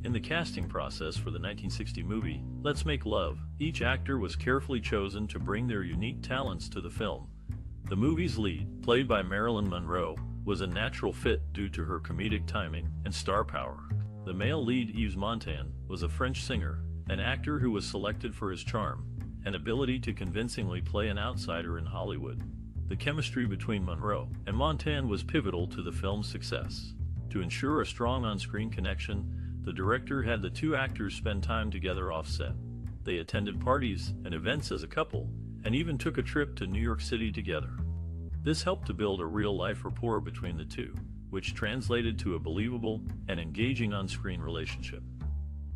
In the casting process for the 1960 movie, Let's Make Love, each actor was carefully chosen to bring their unique talents to the film. The movie's lead, played by Marilyn Monroe, was a natural fit due to her comedic timing and star power. The male lead, Yves, was a French singer, an actor who was selected for his charm and ability to convincingly play an outsider in Hollywood. The chemistry between Monroe and Montand was pivotal to the film's success. To ensure a strong on-screen connection, the director had the two actors spend time together off-set. They attended parties and events as a couple, and even took a trip to New York City together. This helped to build a real-life rapport between the two, which translated to a believable and engaging on-screen relationship.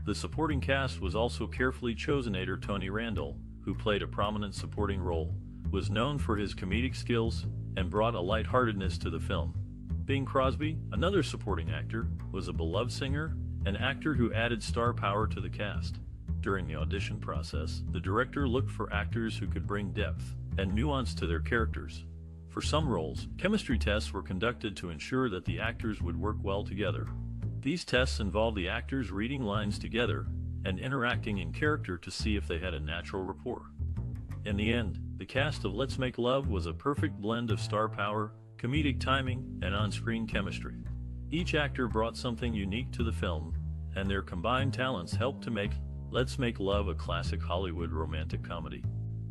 The supporting cast was also carefully chosen. Actor Tony Randall, who played a prominent supporting role, was known for his comedic skills and brought a lightheartedness to the film. Bing Crosby, another supporting actor, was a beloved singer, an actor who added star power to the cast. During the audition process, the director looked for actors who could bring depth and nuance to their characters. For some roles, chemistry tests were conducted to ensure that the actors would work well together. These tests involved the actors reading lines together and interacting in character to see if they had a natural rapport. In the end, the cast of Let's Make Love was a perfect blend of star power, comedic timing, and on-screen chemistry. Each actor brought something unique to the film, and their combined talents helped to make Let's Make Love a classic Hollywood romantic comedy.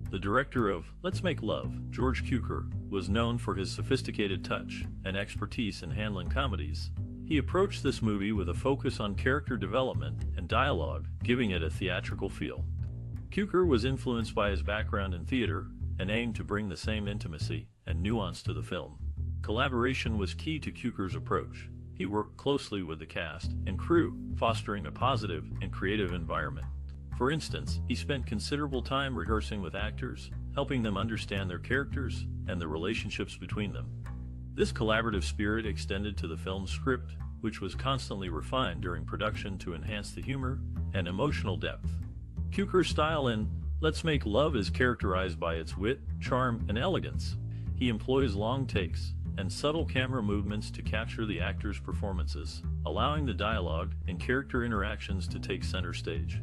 The director of Let's Make Love, George Cukor, was known for his sophisticated touch and expertise in handling comedies. He approached this movie with a focus on character development and dialogue, giving it a theatrical feel. Cukor was influenced by his background in theater and aimed to bring the same intimacy and nuance to the film. Collaboration was key to Cukor's approach. He worked closely with the cast and crew, fostering a positive and creative environment. For instance, he spent considerable time rehearsing with actors, helping them understand their characters and the relationships between them. This collaborative spirit extended to the film's script, which was constantly refined during production to enhance the humor and emotional depth. Cukor's style in Let's Make Love is characterized by its wit, charm, and elegance. He employs long takes and subtle camera movements to capture the actors' performances, allowing the dialogue and character interactions to take center stage.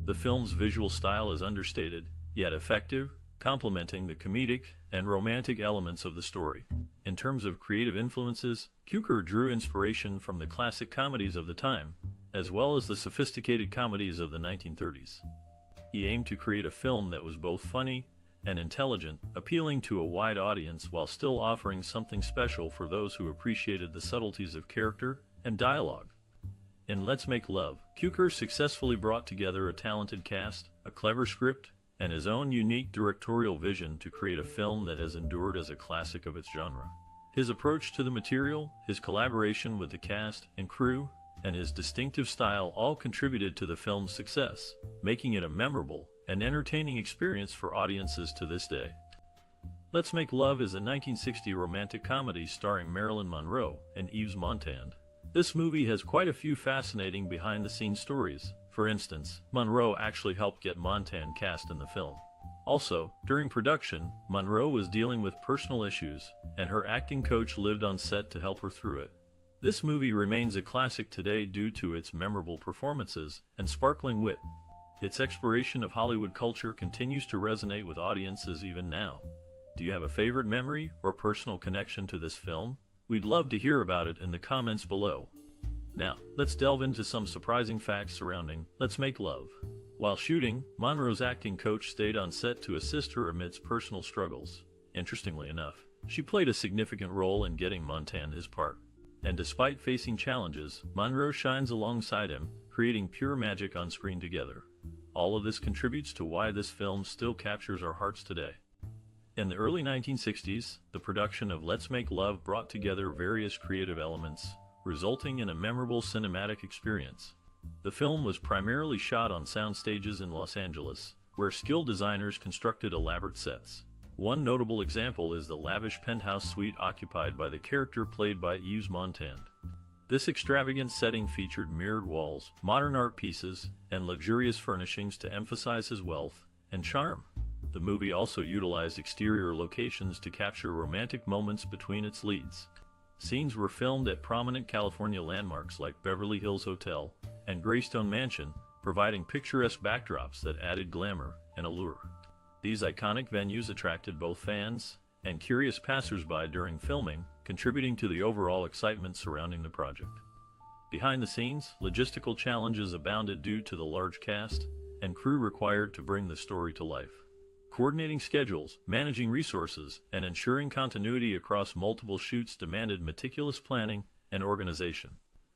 The film's visual style is understated, yet effective, complementing the comedic and romantic elements of the story. In terms of creative influences, Cukor drew inspiration from the classic comedies of the time, as well as the sophisticated comedies of the 1930s. He aimed to create a film that was both funny and intelligent, appealing to a wide audience while still offering something special for those who appreciated the subtleties of character and dialogue. In Let's Make Love, Cukor successfully brought together a talented cast, a clever script, and his own unique directorial vision to create a film that has endured as a classic of its genre. His approach to the material, his collaboration with the cast and crew, and his distinctive style all contributed to the film's success, making it a memorable and entertaining experience for audiences to this day. Let's Make Love is a 1960 romantic comedy starring Marilyn Monroe and Yves Montand. This movie has quite a few fascinating behind-the-scenes stories. For instance, Monroe actually helped get Montand cast in the film. Also, during production, Monroe was dealing with personal issues, and her acting coach lived on set to help her through it. This movie remains a classic today due to its memorable performances and sparkling wit. Its exploration of Hollywood culture continues to resonate with audiences even now. Do you have a favorite memory or personal connection to this film? We'd love to hear about it in the comments below. Now, let's delve into some surprising facts surrounding Let's Make Love. While shooting, Monroe's acting coach stayed on set to assist her amidst personal struggles. Interestingly enough, she played a significant role in getting Montand his part. And despite facing challenges, Monroe shines alongside him, creating pure magic on screen together. All of this contributes to why this film still captures our hearts today. In the early 1960s, the production of Let's Make Love brought together various creative elements, resulting in a memorable cinematic experience. The film was primarily shot on sound stages in Los Angeles, where skilled designers constructed elaborate sets. One notable example is the lavish penthouse suite occupied by the character played by Yves Montand. This extravagant setting featured mirrored walls, modern art pieces, and luxurious furnishings to emphasize his wealth and charm. The movie also utilized exterior locations to capture romantic moments between its leads. Scenes were filmed at prominent California landmarks like Beverly Hills Hotel and Greystone Mansion, providing picturesque backdrops that added glamour and allure. These iconic venues attracted both fans and curious passers-by during filming, contributing to the overall excitement surrounding the project. Behind the scenes, logistical challenges abounded due to the large cast and crew required to bring the story to life. Coordinating schedules, managing resources, and ensuring continuity across multiple shoots demanded meticulous planning and organization.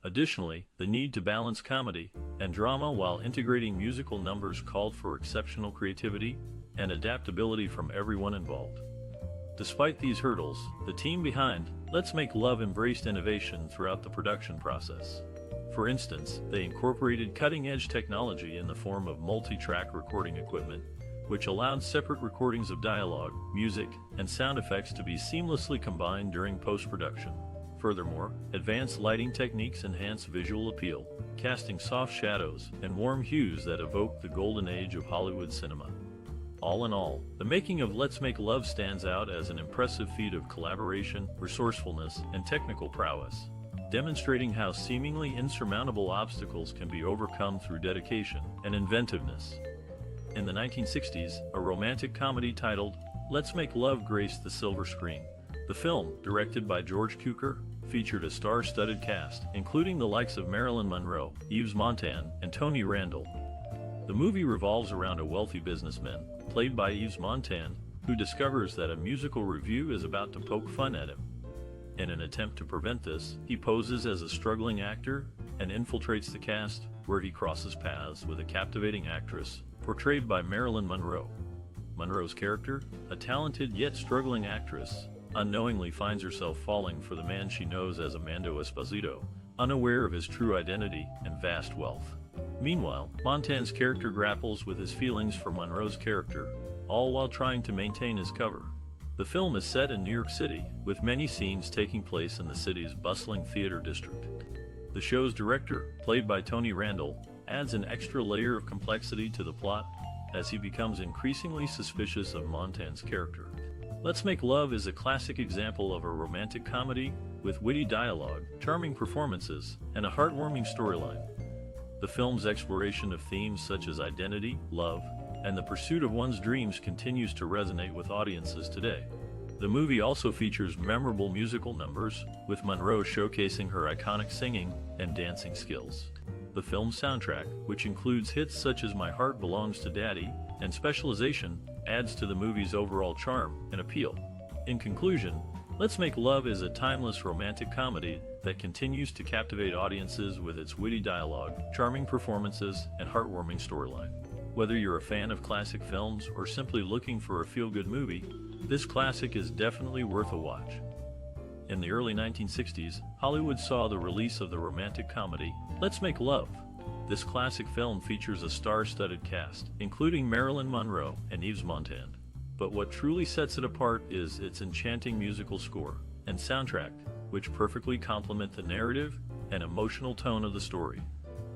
Additionally, the need to balance comedy and drama while integrating musical numbers called for exceptional creativity and adaptability from everyone involved. Despite these hurdles, the team behind Let's Make Love embraced innovation throughout the production process. For instance, they incorporated cutting-edge technology in the form of multi-track recording equipment, which allowed separate recordings of dialogue, music, and sound effects to be seamlessly combined during post-production. Furthermore, advanced lighting techniques enhance visual appeal, casting soft shadows and warm hues that evoke the golden age of Hollywood cinema. All in all, the making of Let's Make Love stands out as an impressive feat of collaboration, resourcefulness, and technical prowess, demonstrating how seemingly insurmountable obstacles can be overcome through dedication and inventiveness. In the 1960s, a romantic comedy titled Let's Make Love graced the silver screen. The film, directed by George Cukor, featured a star-studded cast, including the likes of Marilyn Monroe, Yves Montand, and Tony Randall. The movie revolves around a wealthy businessman, played by Yves Montand, who discovers that a musical revue is about to poke fun at him. In an attempt to prevent this, he poses as a struggling actor and infiltrates the cast, where he crosses paths with a captivating actress, portrayed by Marilyn Monroe. Monroe's character, a talented yet struggling actress, unknowingly finds herself falling for the man she knows as Armando Esposito, unaware of his true identity and vast wealth. Meanwhile, Montand's character grapples with his feelings for Monroe's character, all while trying to maintain his cover. The film is set in New York City, with many scenes taking place in the city's bustling theater district. The show's director, played by Tony Randall, adds an extra layer of complexity to the plot as he becomes increasingly suspicious of Montand's character. Let's Make Love is a classic example of a romantic comedy with witty dialogue, charming performances, and a heartwarming storyline. The film's exploration of themes such as identity, love, and the pursuit of one's dreams continues to resonate with audiences today. The movie also features memorable musical numbers, with Monroe showcasing her iconic singing and dancing skills. The film's soundtrack, which includes hits such as My Heart Belongs to Daddy and Specialization, adds to the movie's overall charm and appeal. In conclusion, Let's Make Love is a timeless romantic comedy that continues to captivate audiences with its witty dialogue, charming performances, and heartwarming storyline. Whether you're a fan of classic films or simply looking for a feel-good movie, this classic is definitely worth a watch. In the early 1960s, Hollywood saw the release of the romantic comedy Let's Make Love. This classic film features a star-studded cast, including Marilyn Monroe and Yves Montand. But what truly sets it apart is its enchanting musical score and soundtrack, which perfectly complement the narrative and emotional tone of the story.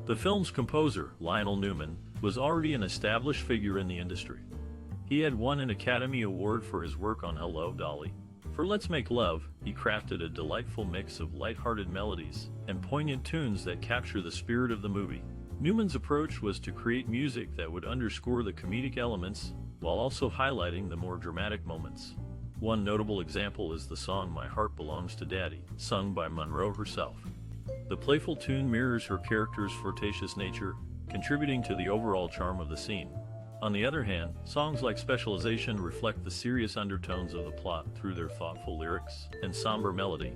The film's composer, Lionel Newman, was already an established figure in the industry. He had won an Academy Award for his work on Hello, Dolly. For Let's Make Love, he crafted a delightful mix of light-hearted melodies and poignant tunes that capture the spirit of the movie. Newman's approach was to create music that would underscore the comedic elements while also highlighting the more dramatic moments. One notable example is the song My Heart Belongs to Daddy, sung by Monroe herself. The playful tune mirrors her character's flirtatious nature, contributing to the overall charm of the scene. On the other hand, songs like Specialization reflect the serious undertones of the plot through their thoughtful lyrics and somber melody.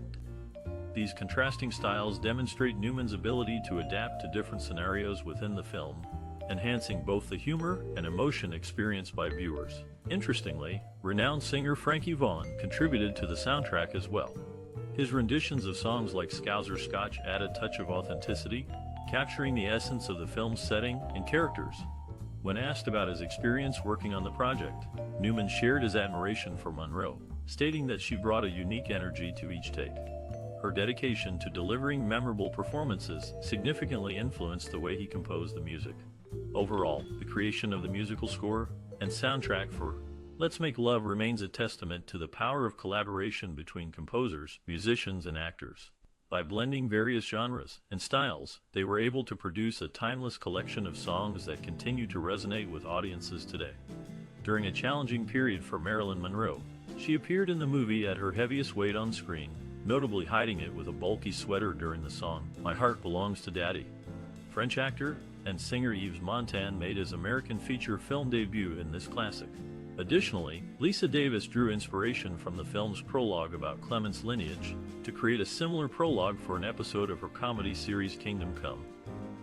These contrasting styles demonstrate Newman's ability to adapt to different scenarios within the film, enhancing both the humor and emotion experienced by viewers. Interestingly, renowned singer Frankie Vaughan contributed to the soundtrack as well. His renditions of songs like Scouser Scotch add a touch of authenticity, capturing the essence of the film's setting and characters. When asked about his experience working on the project, Newman shared his admiration for Monroe, stating that she brought a unique energy to each take. Her dedication to delivering memorable performances significantly influenced the way he composed the music. Overall, the creation of the musical score and soundtrack for Let's Make Love remains a testament to the power of collaboration between composers, musicians, and actors. By blending various genres and styles, they were able to produce a timeless collection of songs that continue to resonate with audiences today. During a challenging period for Marilyn Monroe, she appeared in the movie at her heaviest weight on screen, notably hiding it with a bulky sweater during the song, My Heart Belongs to Daddy. French actor and singer Yves Montand made his American feature film debut in this classic. Additionally, Lisa Davis drew inspiration from the film's prologue about Clement's lineage to create a similar prologue for an episode of her comedy series Kingdom Come.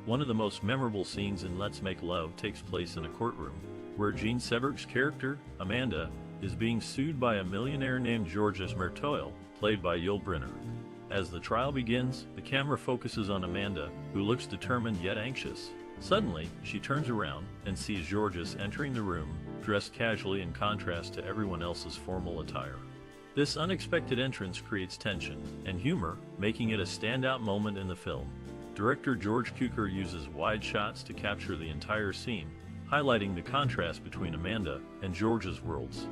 One of the most memorable scenes in Let's Make Love takes place in a courtroom, where Jean Seberg's character, Amanda, is being sued by a millionaire named Georges Mertoil, played by Yul Brynner. As the trial begins, the camera focuses on Amanda, who looks determined yet anxious. Suddenly, she turns around and sees Georges entering the room, dressed casually in contrast to everyone else's formal attire. This unexpected entrance creates tension and humor, making it a standout moment in the film. Director George Cukor uses wide shots to capture the entire scene, highlighting the contrast between Amanda and George's worlds.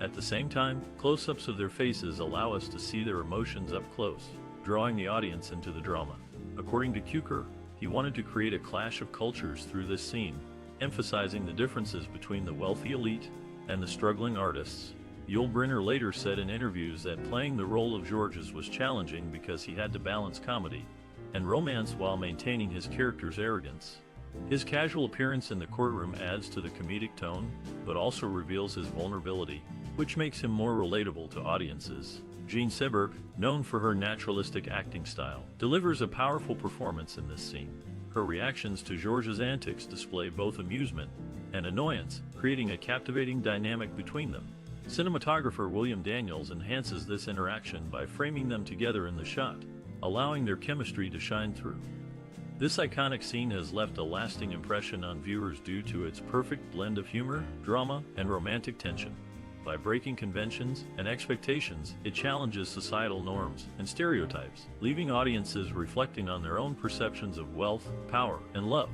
At the same time, close-ups of their faces allow us to see their emotions up close, drawing the audience into the drama. According to Cukor, he wanted to create a clash of cultures through this scene, emphasizing the differences between the wealthy elite and the struggling artists. Yul Brynner later said in interviews that playing the role of Georges was challenging because he had to balance comedy and romance while maintaining his character's arrogance. His casual appearance in the courtroom adds to the comedic tone, but also reveals his vulnerability, which makes him more relatable to audiences. Jean Seberg, known for her naturalistic acting style, delivers a powerful performance in this scene. Her reactions to Georges' antics display both amusement and annoyance, creating a captivating dynamic between them. Cinematographer William Daniels enhances this interaction by framing them together in the shot, allowing their chemistry to shine through. This iconic scene has left a lasting impression on viewers due to its perfect blend of humor, drama, and romantic tension. By breaking conventions and expectations, it challenges societal norms and stereotypes, leaving audiences reflecting on their own perceptions of wealth, power, and love.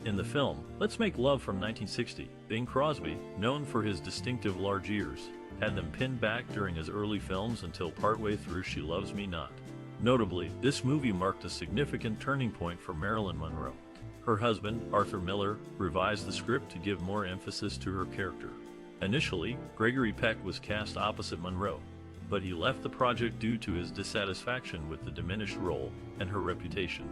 In the film, Let's Make Love from 1960, Bing Crosby, known for his distinctive large ears, had them pinned back during his early films until partway through She Loves Me Not. Notably, this movie marked a significant turning point for Marilyn Monroe. Her husband, Arthur Miller, revised the script to give more emphasis to her character. Initially, Gregory Peck was cast opposite Monroe, but he left the project due to his dissatisfaction with the diminished role and her reputation.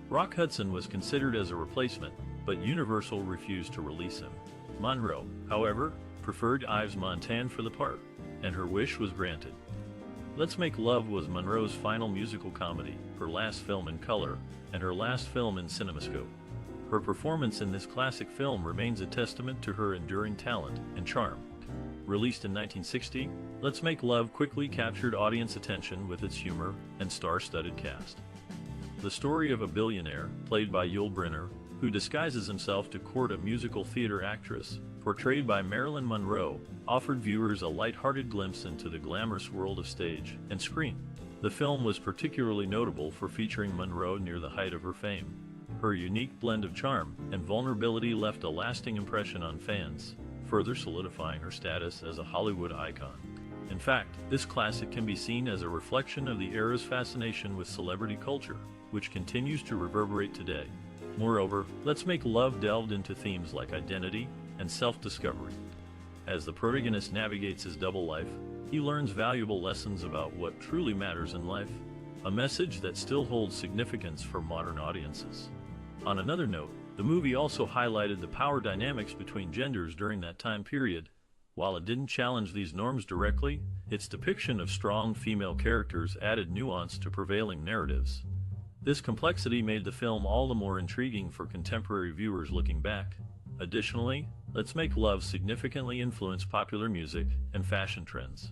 Rock Hudson was considered as a replacement, but Universal refused to release him. Monroe, however, preferred Yves Montand for the part, and her wish was granted. Let's Make Love was Monroe's final musical comedy, her last film in color, and her last film in CinemaScope. Her performance in this classic film remains a testament to her enduring talent and charm. Released in 1960, Let's Make Love quickly captured audience attention with its humor and star-studded cast. The story of a billionaire, played by Yul Brynner, who disguises himself to court a musical theater actress, portrayed by Marilyn Monroe, offered viewers a light-hearted glimpse into the glamorous world of stage and screen. The film was particularly notable for featuring Monroe near the height of her fame. Her unique blend of charm and vulnerability left a lasting impression on fans, further solidifying her status as a Hollywood icon. In fact, this classic can be seen as a reflection of the era's fascination with celebrity culture, which continues to reverberate today. Moreover, Let's Make Love delved into themes like identity and self-discovery. As the protagonist navigates his double life, he learns valuable lessons about what truly matters in life, a message that still holds significance for modern audiences. On another note, the movie also highlighted the power dynamics between genders during that time period. While it didn't challenge these norms directly, its depiction of strong female characters added nuance to prevailing narratives. This complexity made the film all the more intriguing for contemporary viewers looking back. Additionally, Let's Make Love significantly influenced popular music and fashion trends.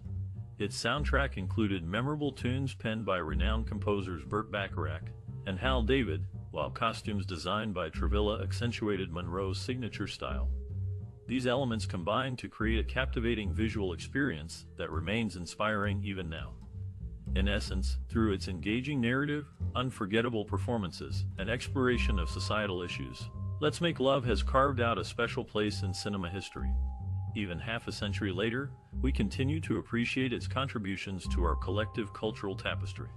Its soundtrack included memorable tunes penned by renowned composers Burt Bacharach and Hal David, while costumes designed by Travilla accentuated Monroe's signature style. These elements combined to create a captivating visual experience that remains inspiring even now. In essence, through its engaging narrative, unforgettable performances, and exploration of societal issues, Let's Make Love has carved out a special place in cinema history. Even half a century later, we continue to appreciate its contributions to our collective cultural tapestry.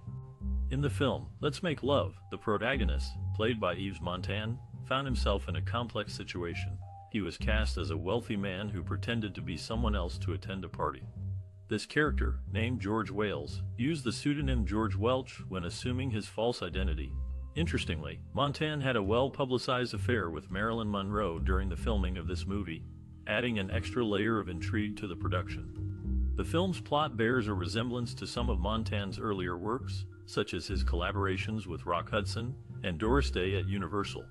In the film, Let's Make Love, the protagonist, played by Yves Montand, found himself in a complex situation. He was cast as a wealthy man who pretended to be someone else to attend a party. This character, named George Wales, used the pseudonym George Welch when assuming his false identity. Interestingly, Montand had a well-publicized affair with Marilyn Monroe during the filming of this movie, adding an extra layer of intrigue to the production. The film's plot bears a resemblance to some of Montand's earlier works, such as his collaborations with Rock Hudson and Doris Day at Universal.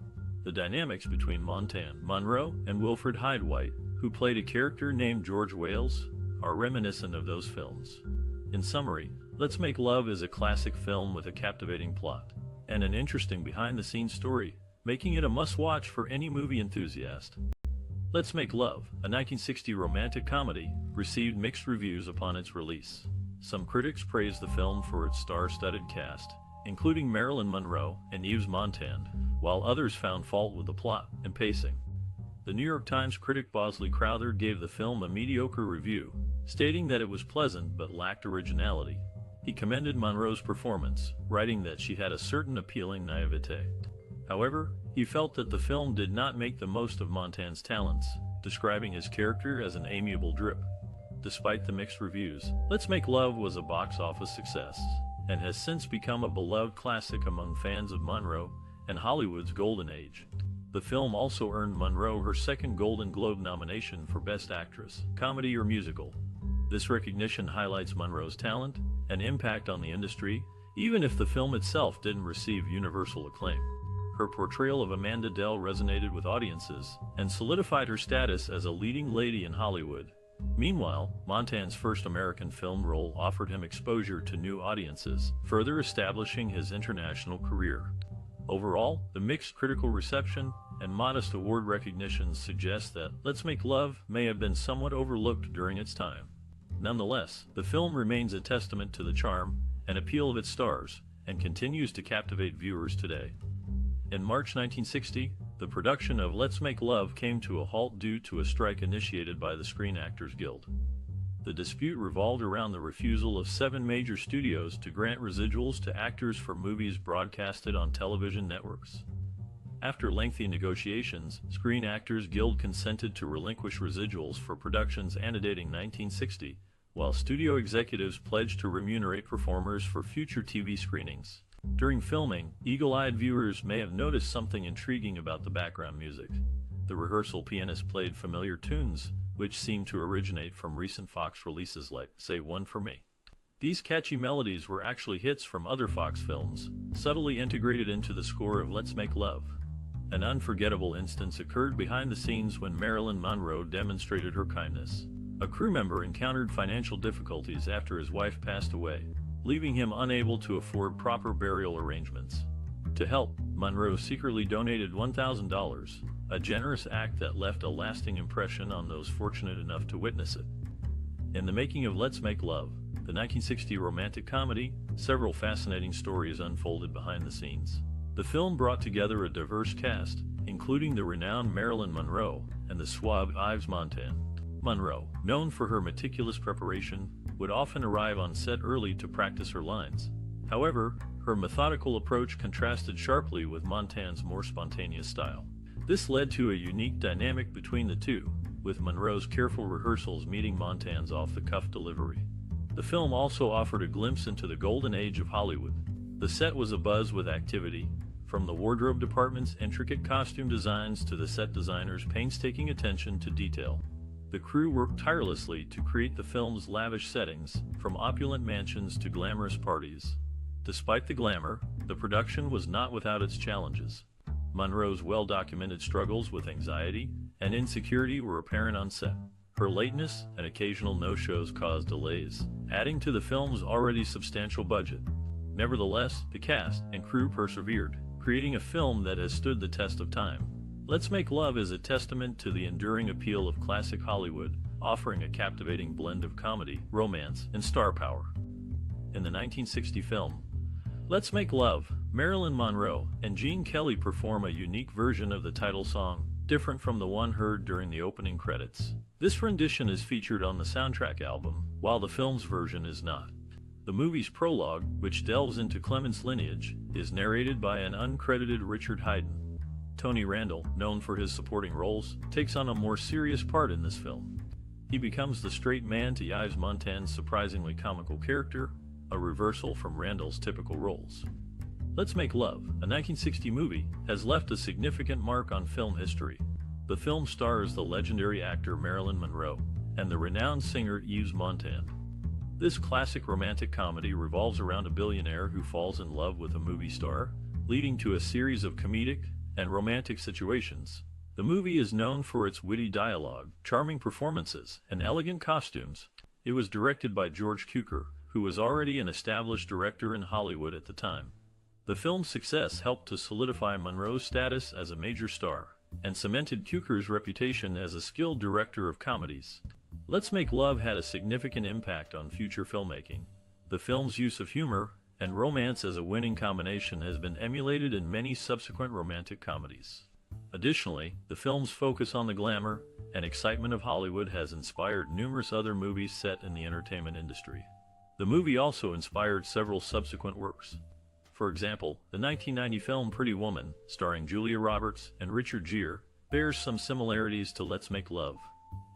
The dynamics between Montand, Monroe, and Wilfrid Hyde-White, who played a character named George Wales, are reminiscent of those films. In summary, Let's Make Love is a classic film with a captivating plot and an interesting behind-the-scenes story, making it a must-watch for any movie enthusiast. Let's Make Love, a 1960 romantic comedy, received mixed reviews upon its release. Some critics praised the film for its star-studded cast, including Marilyn Monroe and Yves Montand, while others found fault with the plot and pacing. The New York Times critic Bosley Crowther gave the film a mediocre review, stating that it was pleasant but lacked originality. He commended Monroe's performance, writing that she had a certain appealing naivete. However, he felt that the film did not make the most of Montand's talents, describing his character as an amiable drip. Despite the mixed reviews, Let's Make Love was a box office success, and has since become a beloved classic among fans of Monroe and Hollywood's golden age. The film also earned Monroe her second Golden Globe nomination for Best Actress, Comedy or Musical. This recognition highlights Monroe's talent and impact on the industry, even if the film itself didn't receive universal acclaim. Her portrayal of Amanda Dell resonated with audiences and solidified her status as a leading lady in Hollywood. Meanwhile, Montand's first American film role offered him exposure to new audiences, further establishing his international career. Overall, the mixed critical reception and modest award recognitions suggest that Let's Make Love may have been somewhat overlooked during its time. Nonetheless, the film remains a testament to the charm and appeal of its stars, and continues to captivate viewers today. In March 1960, the production of Let's Make Love came to a halt due to a strike initiated by the Screen Actors Guild. The dispute revolved around the refusal of 7 major studios to grant residuals to actors for movies broadcasted on television networks. After lengthy negotiations, Screen Actors Guild consented to relinquish residuals for productions antedating 1960, while studio executives pledged to remunerate performers for future TV screenings. During filming, eagle-eyed viewers may have noticed something intriguing about the background music. The rehearsal pianist played familiar tunes, which seemed to originate from recent Fox releases like Say One For Me. These catchy melodies were actually hits from other Fox films, subtly integrated into the score of Let's Make Love. An unforgettable instance occurred behind the scenes when Marilyn Monroe demonstrated her kindness. A crew member encountered financial difficulties after his wife passed away, leaving him unable to afford proper burial arrangements. To help, Monroe secretly donated $1,000, a generous act that left a lasting impression on those fortunate enough to witness it. In the making of Let's Make Love, the 1960 romantic comedy, several fascinating stories unfolded behind the scenes. The film brought together a diverse cast, including the renowned Marilyn Monroe and the suave Yves Montand. Monroe, known for her meticulous preparation, would often arrive on set early to practice her lines. However, her methodical approach contrasted sharply with Montand's more spontaneous style. This led to a unique dynamic between the two, with Monroe's careful rehearsals meeting Montand's off-the-cuff delivery. The film also offered a glimpse into the golden age of Hollywood. The set was abuzz with activity, from the wardrobe department's intricate costume designs to the set designer's painstaking attention to detail. The crew worked tirelessly to create the film's lavish settings, from opulent mansions to glamorous parties. Despite the glamour, the production was not without its challenges. Monroe's well-documented struggles with anxiety and insecurity were apparent on set. Her lateness and occasional no-shows caused delays, adding to the film's already substantial budget. Nevertheless, the cast and crew persevered, creating a film that has stood the test of time. Let's Make Love is a testament to the enduring appeal of classic Hollywood, offering a captivating blend of comedy, romance, and star power. In the 1960 film, Let's Make Love, Marilyn Monroe and Gene Kelly perform a unique version of the title song, different from the one heard during the opening credits. This rendition is featured on the soundtrack album, while the film's version is not. The movie's prologue, which delves into Clement's lineage, is narrated by an uncredited Richard Haydn. Tony Randall, known for his supporting roles, takes on a more serious part in this film. He becomes the straight man to Yves Montand's surprisingly comical character, a reversal from Randall's typical roles. Let's Make Love, a 1960 movie, has left a significant mark on film history. The film stars the legendary actor Marilyn Monroe and the renowned singer Yves Montand. This classic romantic comedy revolves around a billionaire who falls in love with a movie star, leading to a series of comedic and romantic situations. The movie is known for its witty dialogue, charming performances, and elegant costumes. It was directed by George Cukor, who was already an established director in Hollywood at the time. The film's success helped to solidify Monroe's status as a major star, and cemented Cukor's reputation as a skilled director of comedies. Let's Make Love had a significant impact on future filmmaking. The film's use of humor and romance as a winning combination has been emulated in many subsequent romantic comedies. Additionally, the film's focus on the glamour and excitement of Hollywood has inspired numerous other movies set in the entertainment industry. The movie also inspired several subsequent works. For example, the 1990 film Pretty Woman, starring Julia Roberts and Richard Gere, bears some similarities to Let's Make Love.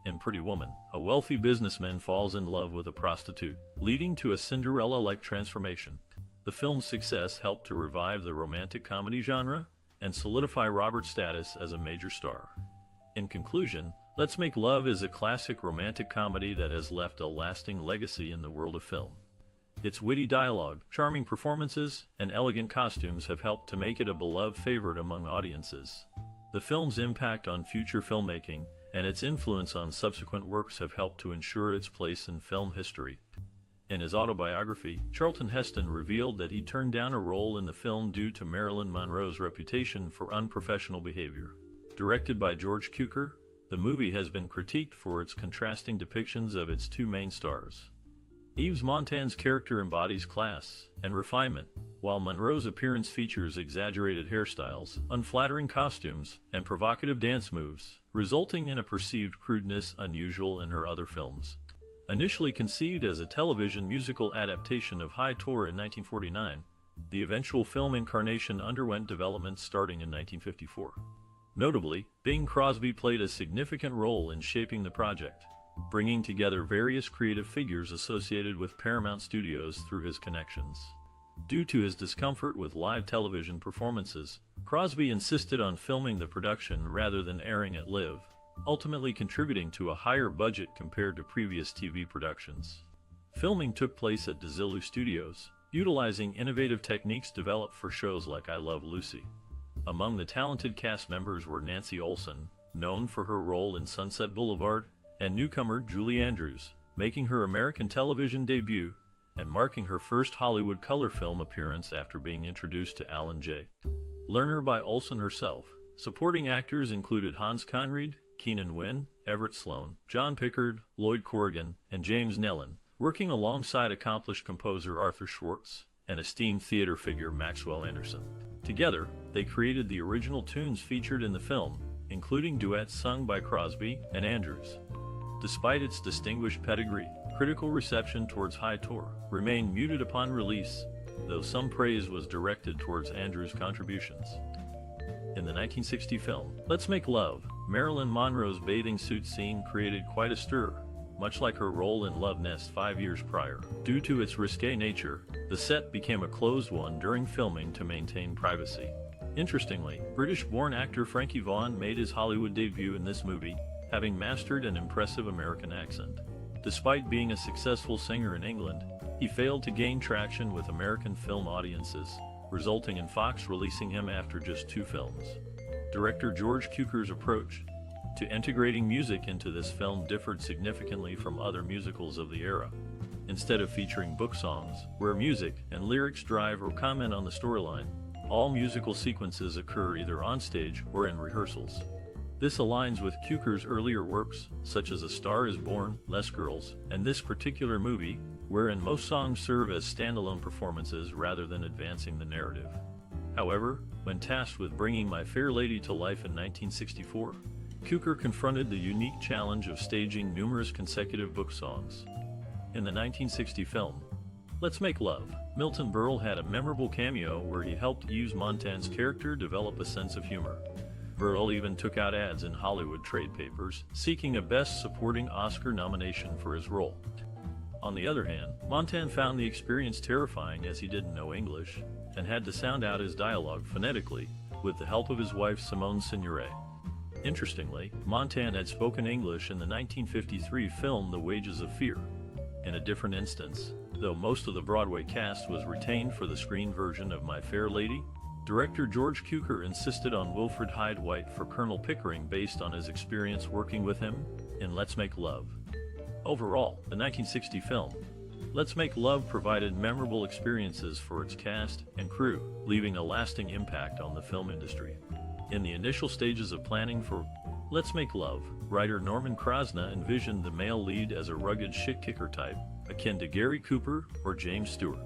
In Pretty Woman, a wealthy businessman falls in love with a prostitute, leading to a Cinderella-like transformation. The film's success helped to revive the romantic comedy genre and solidify Roberts' status as a major star. In conclusion, Let's Make Love is a classic romantic comedy that has left a lasting legacy in the world of film. Its witty dialogue, charming performances, and elegant costumes have helped to make it a beloved favorite among audiences. The film's impact on future filmmaking and its influence on subsequent works have helped to ensure its place in film history. In his autobiography, Charlton Heston revealed that he turned down a role in the film due to Marilyn Monroe's reputation for unprofessional behavior. Directed by George Cukor, the movie has been critiqued for its contrasting depictions of its two main stars. Yves Montand's character embodies class and refinement, while Monroe's appearance features exaggerated hairstyles, unflattering costumes, and provocative dance moves, resulting in a perceived crudeness unusual in her other films. Initially conceived as a television musical adaptation of Hyde-White in 1949, the eventual film incarnation underwent development starting in 1954. Notably, Bing Crosby played a significant role in shaping the project, bringing together various creative figures associated with Paramount Studios through his connections. Due to his discomfort with live television performances, Crosby insisted on filming the production rather than airing it live, ultimately contributing to a higher budget compared to previous TV productions. Filming took place at Desilu Studios, utilizing innovative techniques developed for shows like I Love Lucy. Among the talented cast members were Nancy Olson, known for her role in Sunset Boulevard, and newcomer Julie Andrews, making her American television debut and marking her first Hollywood color film appearance after being introduced to Alan J. Lerner by Olson herself. Supporting actors included Hans Conried, Keenan Wynn, Everett Sloan, John Pickard, Lloyd Corrigan, and James Nellen, working alongside accomplished composer Arthur Schwartz and esteemed theater figure Maxwell Anderson. Together, they created the original tunes featured in the film, including duets sung by Crosby and Andrews. Despite its distinguished pedigree, critical reception towards Hyde-White remained muted upon release, though some praise was directed towards Andrews' contributions. In the 1960 film, Let's Make Love, Marilyn Monroe's bathing suit scene created quite a stir, much like her role in Love Nest 5 years prior. Due to its risque nature, the set became a closed one during filming to maintain privacy. Interestingly, British-born actor Frankie Vaughan made his Hollywood debut in this movie, having mastered an impressive American accent. Despite being a successful singer in England, he failed to gain traction with American film audiences, resulting in Fox releasing him after just 2 films. Director George Cukor's approach to integrating music into this film differed significantly from other musicals of the era. Instead of featuring book songs, where music and lyrics drive or comment on the storyline, all musical sequences occur either on stage or in rehearsals. This aligns with Cukor's earlier works, such as A Star is Born, Less Girls, and this particular movie, wherein most songs serve as standalone performances rather than advancing the narrative. However, when tasked with bringing My Fair Lady to life in 1964, Cukor confronted the unique challenge of staging numerous consecutive book songs. In the 1960 film, Let's Make Love. Milton Berle had a memorable cameo where he helped Yves Montand's character develop a sense of humor. Berle even took out ads in Hollywood trade papers, seeking a Best Supporting Oscar nomination for his role. On the other hand, Montand found the experience terrifying as he didn't know English, and had to sound out his dialogue phonetically, with the help of his wife Simone Signoret. Interestingly, Montand had spoken English in the 1953 film The Wages of Fear. In a different instance, though most of the Broadway cast was retained for the screen version of My Fair Lady, director George Cukor insisted on Wilfrid Hyde-White for Colonel Pickering based on his experience working with him in Let's Make Love. Overall, the 1960 film, Let's Make Love provided memorable experiences for its cast and crew, leaving a lasting impact on the film industry. In the initial stages of planning for Let's Make Love, writer Norman Krasna envisioned the male lead as a rugged shit-kicker type, akin to Gary Cooper or James Stewart.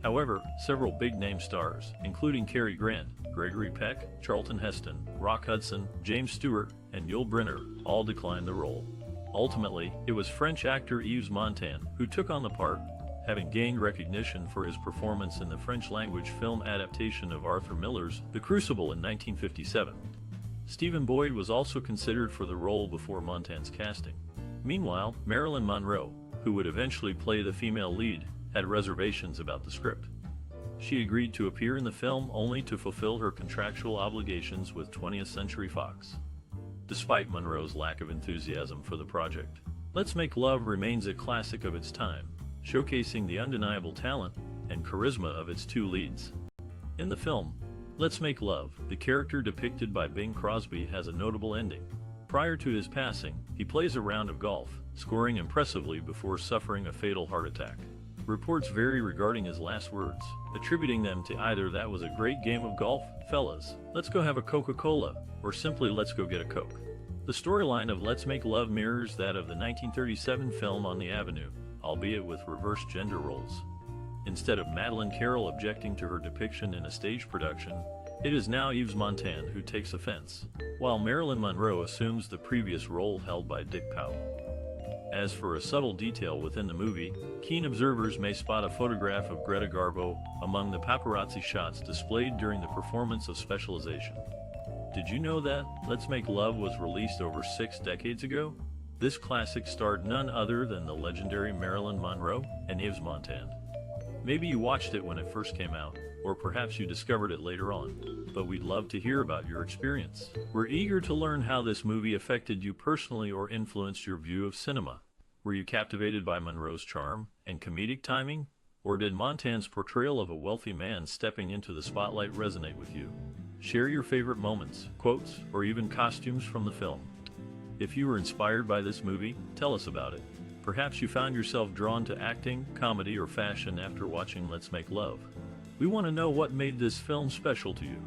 However, several big-name stars, including Cary Grant, Gregory Peck, Charlton Heston, Rock Hudson, James Stewart, and Yul Brynner, all declined the role. Ultimately, it was French actor Yves Montand who took on the part, having gained recognition for his performance in the French-language film adaptation of Arthur Miller's The Crucible in 1957. Stephen Boyd was also considered for the role before Montand's casting. Meanwhile, Marilyn Monroe, who would eventually play the female lead, had reservations about the script. She agreed to appear in the film only to fulfill her contractual obligations with 20th Century Fox. Despite Monroe's lack of enthusiasm for the project, Let's Make Love remains a classic of its time, showcasing the undeniable talent and charisma of its two leads. In the film, Let's Make Love, the character depicted by Bing Crosby has a notable ending. Prior to his passing, he plays a round of golf, scoring impressively before suffering a fatal heart attack. Reports vary regarding his last words, attributing them to either "that was a great game of golf, fellas, let's go have a Coca-Cola," or simply "let's go get a Coke." The storyline of Let's Make Love mirrors that of the 1937 film On the Avenue, albeit with reversed gender roles. Instead of Madeleine Carroll objecting to her depiction in a stage production, it is now Yves Montand who takes offense, while Marilyn Monroe assumes the previous role held by Dick Powell. As for a subtle detail within the movie, keen observers may spot a photograph of Greta Garbo among the paparazzi shots displayed during the performance of Specialization. Did you know that Let's Make Love was released over 6 decades ago? This classic starred none other than the legendary Marilyn Monroe and Yves Montand. Maybe you watched it when it first came out, or perhaps you discovered it later on, but we'd love to hear about your experience. We're eager to learn how this movie affected you personally or influenced your view of cinema. Were you captivated by Monroe's charm and comedic timing, or did Montand's portrayal of a wealthy man stepping into the spotlight resonate with you? Share your favorite moments, quotes, or even costumes from the film. If you were inspired by this movie, tell us about it. Perhaps you found yourself drawn to acting, comedy, or fashion after watching Let's Make Love. We want to know what made this film special to you.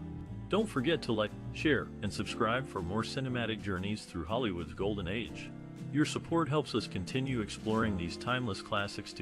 Don't forget to like, share, and subscribe for more cinematic journeys through Hollywood's golden age. Your support helps us continue exploring these timeless classics